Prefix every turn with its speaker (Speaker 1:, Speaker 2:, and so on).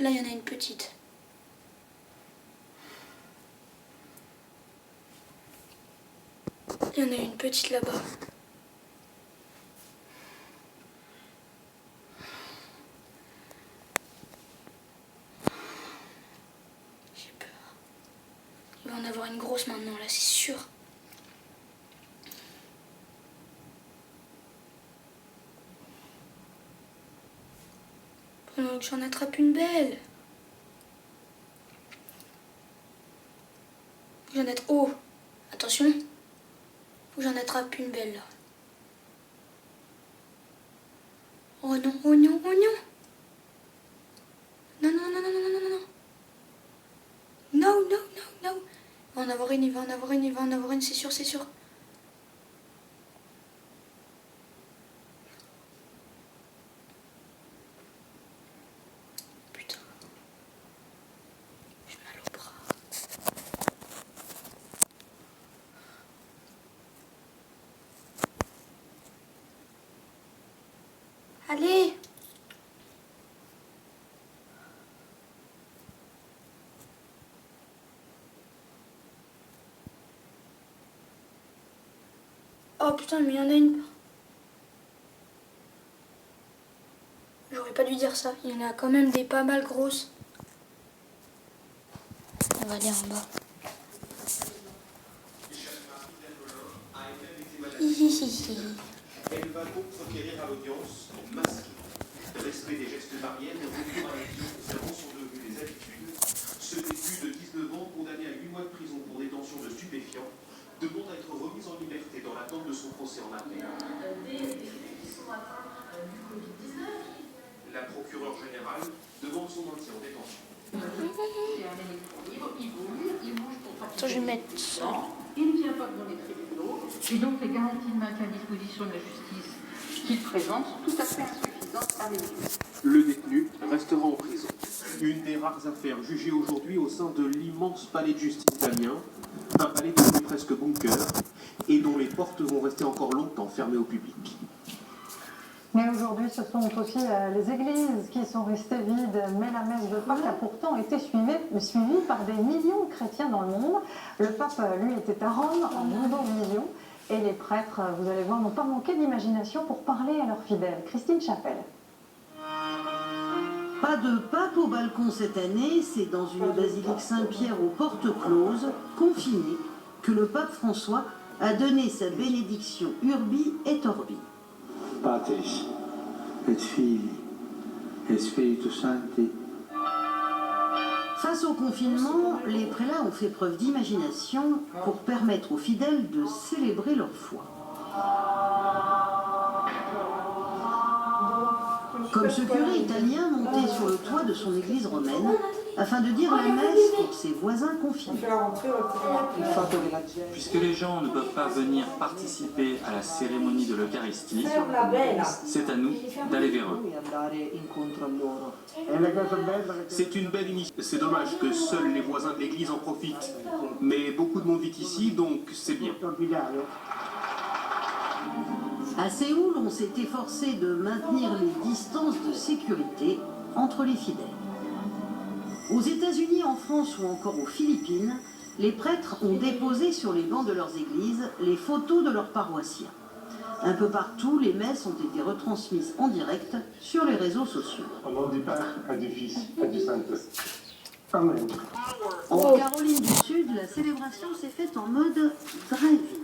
Speaker 1: Là, il y en a une petite. Il y en a une petite là-bas. J'ai peur. Il va en avoir une grosse maintenant, là, c'est sûr. Pendant que j'en attrape une belle. J'en attrape... Oh, attention. Faut que j'en attrape une belle, là. Oh non, oh non, oh non. Non, non, non, non, non, non, non, non. Non, non, non, non. Il va en avoir une, il va en avoir une, il va en avoir une, c'est sûr, c'est sûr. Putain. J'ai mal au bras. Allez. Oh putain, mais il y en a une. J'aurais pas dû dire ça. Il y en a quand même des pas mal grosses. On va aller en bas.
Speaker 2: Elle va donc requérir à l'audience masquée. Respect des gestes barrières et retour à la vie observant sont devenus des habitudes. Ce début de 19 ans, condamné à 8 mois de prison pour détention de stupéfiants, demande à être remise en liberté dans l'attente de son procès en appel.
Speaker 3: Des détenus qui sont atteints du Covid-19.
Speaker 2: La procureure générale demande son maintien en détention.
Speaker 3: C'est un électron libre, il bouge, il bouge pour pas
Speaker 1: Attends, je vais mettre ça.
Speaker 3: Il ne vient pas devant les tribunaux. Et donc les garanties de maintien à disposition de la justice qu'il présente sont tout à fait insuffisantes à mes yeux.
Speaker 2: Le détenu restera en prison. Une des rares affaires jugées aujourd'hui au sein de l'immense palais de justice d'Amiens, un palais devenu presque bunker et dont les portes vont rester encore longtemps fermées au public.
Speaker 4: Mais aujourd'hui, ce sont aussi les églises qui sont restées vides. Mais la messe de Pâques a pourtant été suivie par des millions de chrétiens dans le monde. Le pape, lui, était à Rome en millions. Et les prêtres, vous allez voir, n'ont pas manqué d'imagination pour parler à leurs fidèles. Christine Chapelle.
Speaker 5: Pas de pape au balcon cette année, c'est dans une basilique Saint-Pierre aux portes closes, confinée, que le pape François a donné sa bénédiction Urbi et Orbi.
Speaker 6: Patris, et Filii, et Spiritus Sancti.
Speaker 5: Face au confinement, les prélats ont fait preuve d'imagination pour permettre aux fidèles de célébrer leur foi. Comme ce curé italien monté sur le toit de son église romaine afin de dire la messe pour ses voisins confinés.
Speaker 7: Puisque les gens ne peuvent pas venir participer à la cérémonie de l'Eucharistie, c'est à nous d'aller vers eux.
Speaker 2: C'est une belle initiative. C'est dommage que seuls les voisins de l'église en profitent. Mais beaucoup de monde vit ici, donc c'est bien.
Speaker 5: À Séoul, on s'est efforcé de maintenir les distances de sécurité entre les fidèles. Aux États-Unis, en France ou encore aux Philippines, les prêtres ont déposé sur les bancs de leurs églises les photos de leurs paroissiens. Un peu partout, les messes ont été retransmises en direct sur les réseaux sociaux.
Speaker 8: Au nom du Père, et du Fils, et du Saint-Esprit. Amen.
Speaker 5: En Caroline du Sud, la célébration s'est faite en mode drive-in.